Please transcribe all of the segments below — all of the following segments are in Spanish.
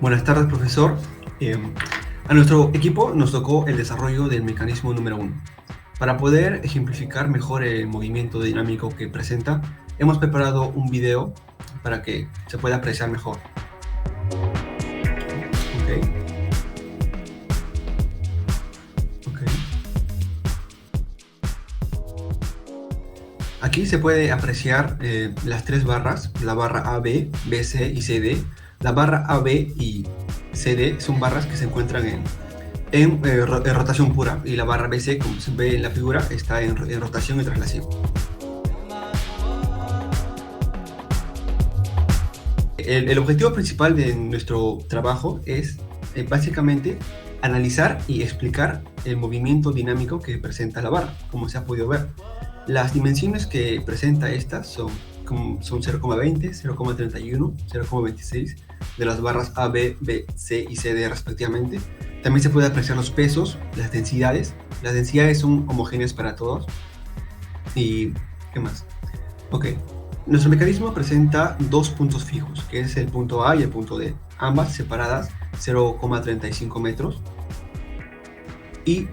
Buenas tardes, profesor. A nuestro equipo nos tocó el desarrollo del mecanismo número 1. Para poder ejemplificar mejor el movimiento dinámico que presenta, hemos preparado un video para que se pueda apreciar mejor. Aquí se puede apreciar las tres barras, la barra AB, BC y CD. La barra AB y CD son barras que se encuentran en rotación pura, y la barra BC, como se ve en la figura, está en rotación y traslación. El objetivo principal de nuestro trabajo es básicamente analizar y explicar el movimiento dinámico que presenta la barra, como se ha podido ver. Las dimensiones que presenta esta son 0,20, 0,31, 0,26 de las barras A, B, B, C y CD respectivamente. También se puede apreciar los pesos, las densidades. Las densidades son homogéneas para todos. ¿Y qué más? Ok. Nuestro mecanismo presenta dos puntos fijos, que es el punto A y el punto D, ambas separadas 0,35 metros. Y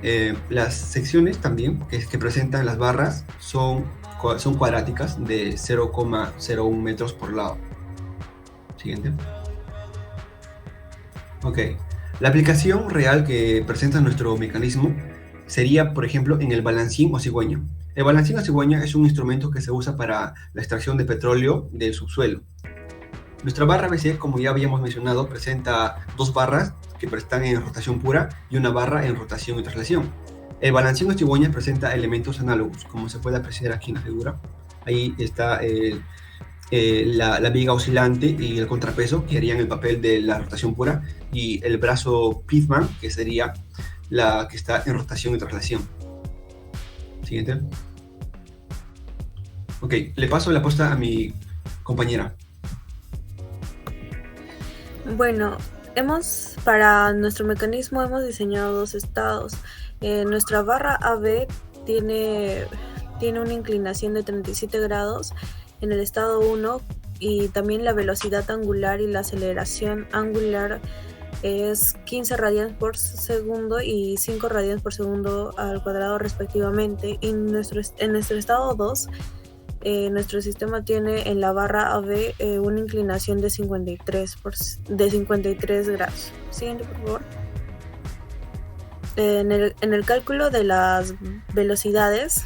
las secciones también que presentan las barras son cuadráticas de 0,01 metros por lado. Siguiente. Ok. La aplicación real que presenta nuestro mecanismo sería, por ejemplo, en el balancín o cigüeña. El balancín o cigüeña es un instrumento que se usa para la extracción de petróleo del subsuelo. Nuestra barra BC, como ya habíamos mencionado, presenta dos barras que están en rotación pura y una barra en rotación y traslación. El balancín o cigüeña presenta elementos análogos, como se puede apreciar aquí en la figura. Ahí está la viga oscilante y el contrapeso, que harían el papel de la rotación pura, y el brazo Pitman, que sería la que está en rotación y traslación. Siguiente. Ok, le paso la posta a mi compañera. Bueno, para nuestro mecanismo hemos diseñado dos estados. Nuestra barra AB tiene una inclinación de 37 grados en el estado 1, y también la velocidad angular y la aceleración angular es 15 radianes por segundo y 5 radianes por segundo al cuadrado respectivamente. Y en nuestro estado 2, nuestro sistema tiene en la barra AB una inclinación de 53 grados. Siguiente, por favor. En el cálculo de las velocidades,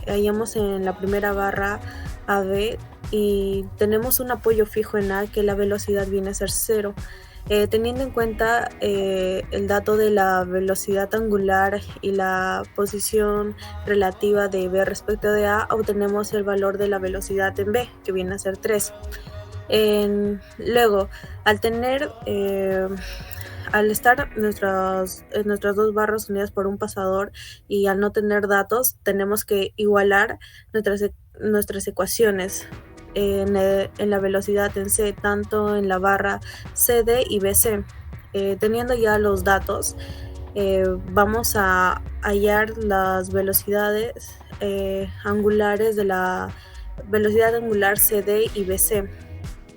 hallamos en la primera barra AB y tenemos un apoyo fijo en A, que la velocidad viene a ser 0. Teniendo en cuenta el dato de la velocidad angular y la posición relativa de B respecto de A, obtenemos el valor de la velocidad en B, que viene a ser 3. Luego, al estar nuestras dos barras unidas por un pasador y al no tener datos, tenemos que igualar nuestras ecuaciones en la velocidad en C, tanto en la barra CD y BC. Teniendo ya los datos, vamos a hallar las velocidades angulares de la velocidad angular CD y BC,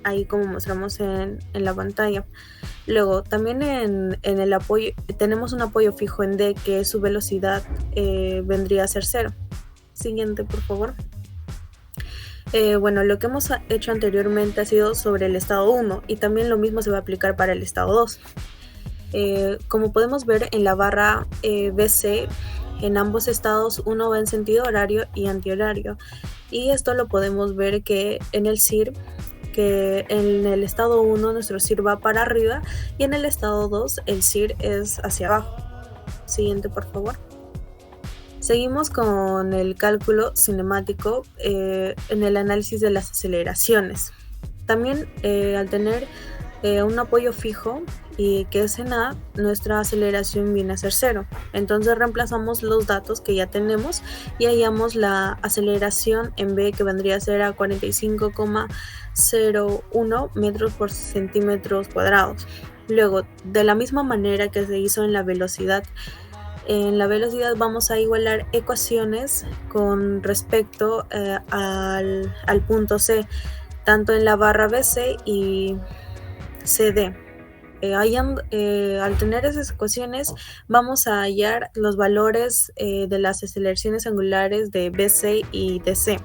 ahí como mostramos en la pantalla. Luego, también en el apoyo tenemos un apoyo fijo en D, que su velocidad vendría a ser 0. Siguiente, por favor. Bueno, lo que hemos hecho anteriormente ha sido sobre el estado 1, y también lo mismo se va a aplicar para el estado 2. Como podemos ver en la barra BC, en ambos estados uno va en sentido horario y antihorario, y esto lo podemos ver que en el CIR, que en el estado 1 nuestro CIR va para arriba y en el estado 2 el CIR es hacia abajo. Siguiente, por favor. Seguimos con el cálculo cinemático en el análisis de las aceleraciones. También al tener un apoyo fijo y que es en A, nuestra aceleración viene a ser 0. Entonces reemplazamos los datos que ya tenemos y hallamos la aceleración en B, que vendría a ser a 45,01 metros por centímetros cuadrados. Luego, de la misma manera que se hizo en la velocidad vamos a igualar ecuaciones con respecto al punto C, tanto en la barra BC y CD. al tener esas ecuaciones, vamos a hallar los valores de las aceleraciones angulares de BC y DC.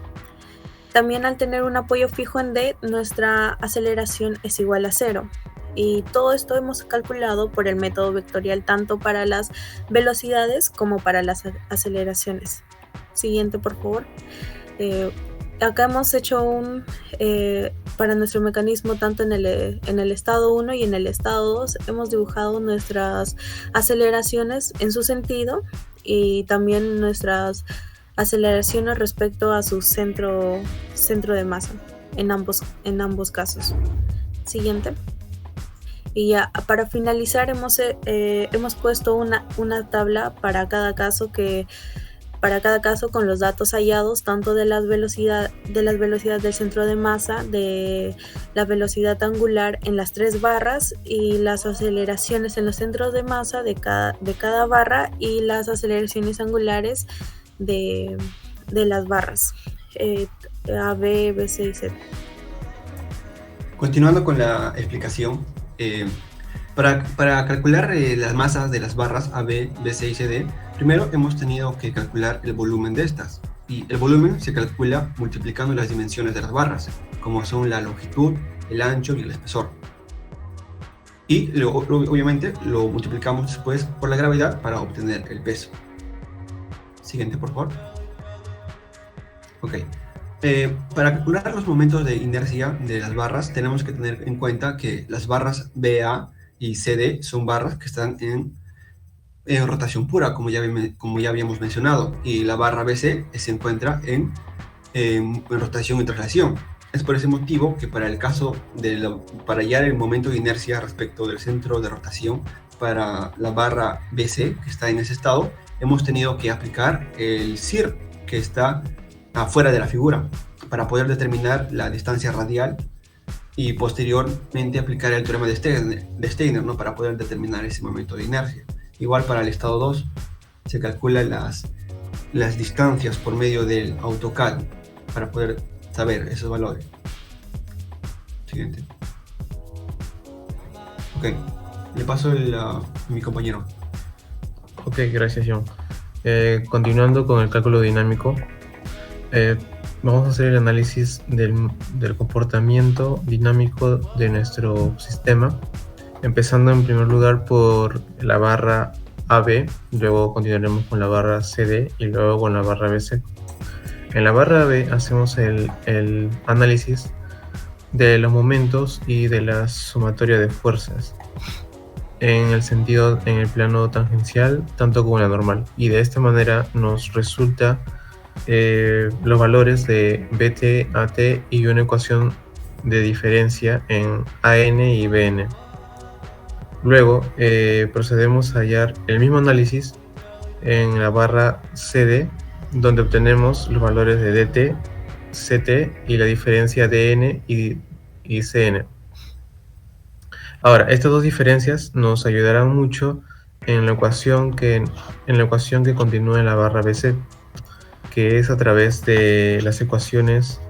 También al tener un apoyo fijo en D, nuestra aceleración es igual a 0. Y todo esto hemos calculado por el método vectorial tanto para las velocidades como para las aceleraciones. Siguiente, por favor. Acá hemos hecho para nuestro mecanismo tanto en el estado 1 y en el estado 2, hemos dibujado nuestras aceleraciones en su sentido y también nuestras aceleraciones respecto a su centro de masa en ambos casos. Siguiente. Y ya para finalizar hemos puesto una tabla para cada caso con los datos hallados tanto de las velocidades del centro de masa, de la velocidad angular en las 3 barras y las aceleraciones en los centros de masa de cada barra y las aceleraciones angulares de las barras A, B, B, C y Z. Continuando con la explicación, para calcular las masas de las barras A, B, B, C y CD, primero hemos tenido que calcular el volumen de estas. Y el volumen se calcula multiplicando las dimensiones de las barras, como son la longitud, el ancho y el espesor. Y obviamente lo multiplicamos después por la gravedad para obtener el peso. Siguiente, por favor. Ok. Para calcular los momentos de inercia de las barras, tenemos que tener en cuenta que las barras BA y CD son barras que están en rotación pura, como ya habíamos mencionado, y la barra BC se encuentra en rotación y traslación. Es por ese motivo que para el caso para hallar el momento de inercia respecto del centro de rotación para la barra BC, que está en ese estado, hemos tenido que aplicar el CIR, que está afuera de la figura, para poder determinar la distancia radial y posteriormente aplicar el teorema de Steiner, ¿no? Para poder determinar ese momento de inercia. Igual para el estado 2 se calculan las distancias por medio del AutoCAD para poder saber esos valores. Siguiente. Ok, le paso a mi compañero. Ok, gracias, John. Continuando con el cálculo dinámico, vamos a hacer el análisis del comportamiento dinámico de nuestro sistema, empezando en primer lugar por la barra AB, luego continuaremos con la barra CD y luego con la barra BC. En la barra AB hacemos el análisis de los momentos y de la sumatoria de fuerzas en el plano tangencial tanto como en la normal, y de esta manera nos resulta los valores de BT, AT y una ecuación de diferencia en AN y BN. Luego procedemos a hallar el mismo análisis en la barra CD, donde obtenemos los valores de DT, CT y la diferencia DN y CN. Ahora, estas dos diferencias nos ayudarán mucho en la ecuación que continúa en la barra BC, que es a través de las ecuaciones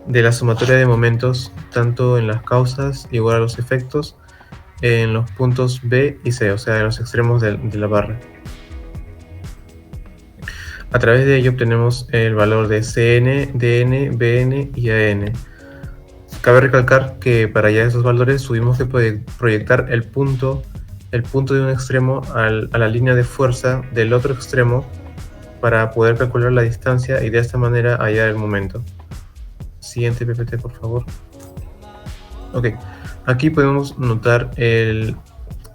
de la sumatoria de momentos, tanto en las causas igual a los efectos, en los puntos B y C, o sea, en los extremos de la barra. A través de ello obtenemos el valor de CN, DN, BN y AN. Cabe recalcar que para hallar esos valores tuvimos que proyectar el punto de un extremo a la línea de fuerza del otro extremo para poder calcular la distancia y de esta manera hallar el momento. Siguiente PPT, por favor. Ok, aquí podemos notar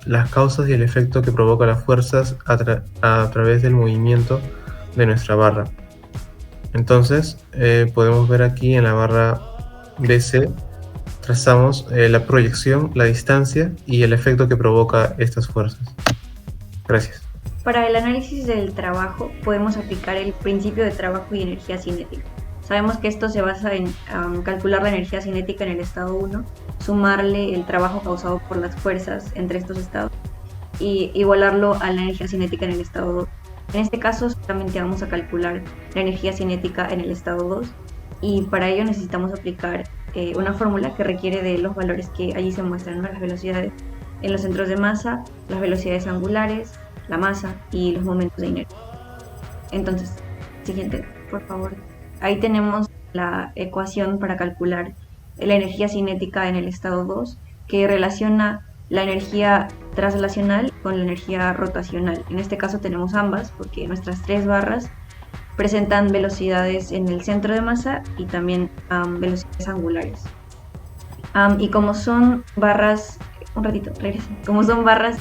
las causas y el efecto que provoca las fuerzas a través del movimiento de nuestra barra. Entonces, podemos ver aquí en la barra BC, trazamos la proyección, la distancia y el efecto que provoca estas fuerzas. Gracias. Para el análisis del trabajo podemos aplicar el principio de trabajo y energía cinética. Sabemos que esto se basa en calcular la energía cinética en el estado 1, sumarle el trabajo causado por las fuerzas entre estos estados y igualarlo a la energía cinética en el estado 2. En este caso solamente vamos a calcular la energía cinética en el estado 2 y para ello necesitamos aplicar una fórmula que requiere de los valores que allí se muestran, ¿no? Las velocidades. en los centros de masa, las velocidades angulares, la masa y los momentos de inercia. Entonces, siguiente, por favor. Ahí tenemos la ecuación para calcular la energía cinética en el estado 2, que relaciona la energía traslacional con la energía rotacional. En este caso tenemos ambas, porque nuestras tres barras presentan velocidades en el centro de masa y también velocidades angulares. Y como son barras, como son barras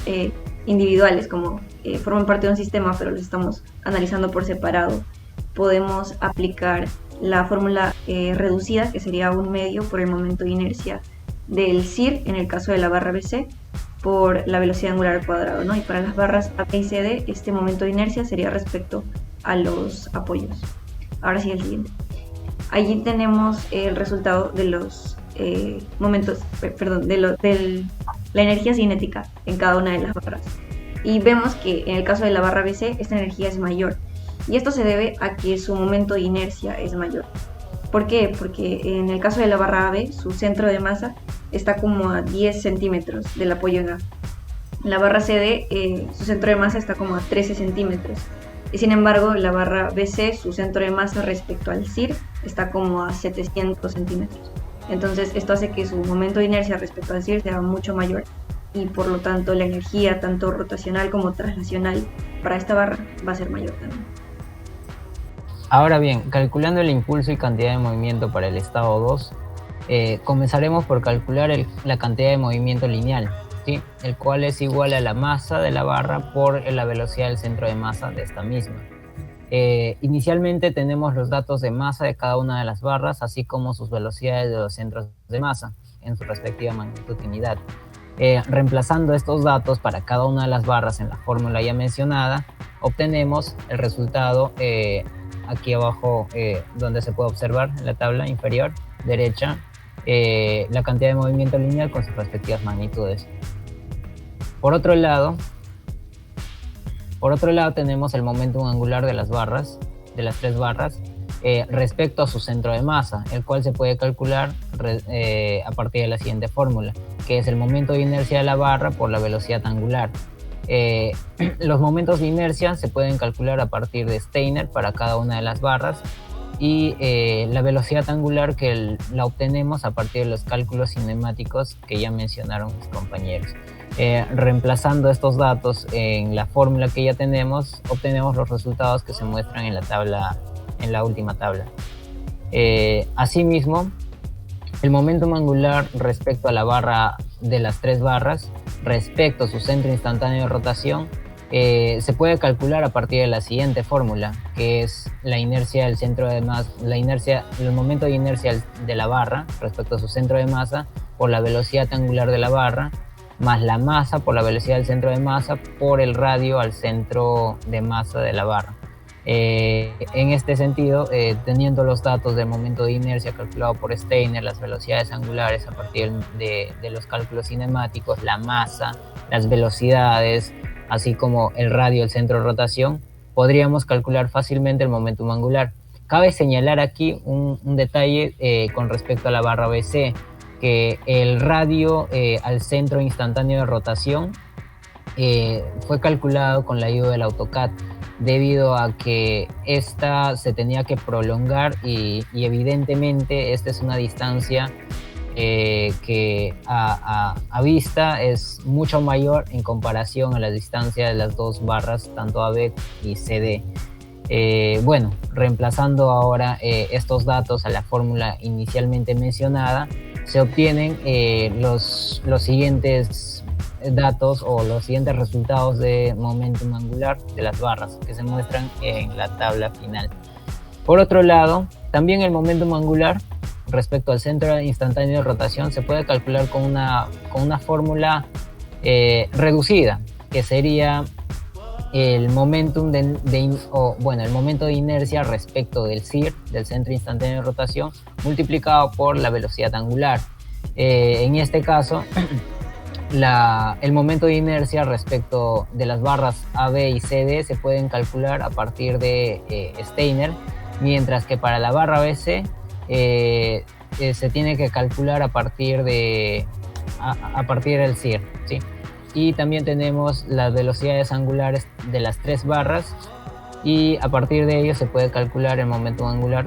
individuales, como forman parte de un sistema, pero los estamos analizando por separado, podemos aplicar la fórmula reducida, que sería 1/2 por el momento de inercia del CIR, en el caso de la barra BC, por la velocidad angular al cuadrado, ¿no? Y para las barras AB y CD, este momento de inercia sería respecto a los apoyos. Ahora sí, el siguiente. Allí tenemos el resultado de los la energía cinética en cada una de las barras. Y vemos que en el caso de la barra BC, esta energía es mayor. Y esto se debe a que su momento de inercia es mayor. ¿Por qué? Porque en el caso de la barra AB, su centro de masa está como a 10 centímetros del apoyo en A. En la barra CD, su centro de masa está como a 13 centímetros. Y sin embargo, la barra BC, su centro de masa respecto al CIR, está como a 700 centímetros. Entonces, esto hace que su momento de inercia respecto al CIR sea mucho mayor. Y por lo tanto, la energía, tanto rotacional como traslacional, para esta barra va a ser mayor también. Ahora bien, calculando el impulso y cantidad de movimiento para el estado 2, comenzaremos por calcular la cantidad de movimiento lineal, ¿sí? El cual es igual a la masa de la barra por la velocidad del centro de masa de esta misma. Inicialmente tenemos los datos de masa de cada una de las barras, así como sus velocidades de los centros de masa en su respectiva magnitud y unidad. Reemplazando estos datos para cada una de las barras en la fórmula ya mencionada, obtenemos el resultado aquí abajo, donde se puede observar en la tabla inferior derecha la cantidad de movimiento lineal con sus respectivas magnitudes. Por otro lado tenemos el momentum angular de las barras, de las tres barras, respecto a su centro de masa, el cual se puede calcular a partir de la siguiente fórmula, que es el momento de inercia de la barra por la velocidad angular. Los momentos de inercia se pueden calcular a partir de Steiner para cada una de las barras, y la velocidad angular que la obtenemos a partir de los cálculos cinemáticos que ya mencionaron mis compañeros. Reemplazando estos datos en la fórmula que ya tenemos, obtenemos los resultados que se muestran en la tabla, en la última tabla. Asimismo, el momentum angular respecto a la barra de las tres barras, respecto a su centro instantáneo de rotación, se puede calcular a partir de la siguiente fórmula, que es la inercia del centro de masa, el momento de inercia de la barra respecto a su centro de masa por la velocidad angular de la barra, más la masa por la velocidad del centro de masa por el radio al centro de masa de la barra. En este sentido, teniendo los datos del momento de inercia calculado por Steiner, las velocidades angulares a partir de los cálculos cinemáticos, la masa, las velocidades, así como el radio, el centro de rotación, podríamos calcular fácilmente el momentum angular. Cabe señalar aquí un detalle con respecto a la barra BC, que el radio al centro instantáneo de rotación fue calculado con la ayuda del AutoCAD, debido a que esta se tenía que prolongar y evidentemente esta es una distancia que a vista es mucho mayor en comparación a la distancia de las dos barras, tanto AB y CD. Bueno, reemplazando ahora estos datos a la fórmula inicialmente mencionada, se obtienen los siguientes datos o los siguientes resultados de momentum angular de las barras que se muestran en la tabla final. Por otro lado, también el momentum angular respecto al centro instantáneo de rotación se puede calcular con una fórmula reducida, que sería el momentum el momento de inercia respecto del CIR, del centro instantáneo de rotación, multiplicado por la velocidad angular. En este caso, el momento de inercia respecto de las barras AB y CD se pueden calcular a partir de Steiner, mientras que para la barra BC se tiene que calcular a partir del CIR, ¿sí? y también tenemos las velocidades angulares de las 3 barras, y a partir de ello se puede calcular el momento angular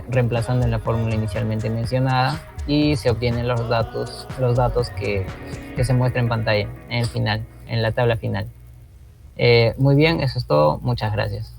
reemplazando en la fórmula inicialmente mencionada, y se obtienen los datos que se muestran en pantalla en el final, en la tabla final. Muy bien, eso es todo. Muchas gracias.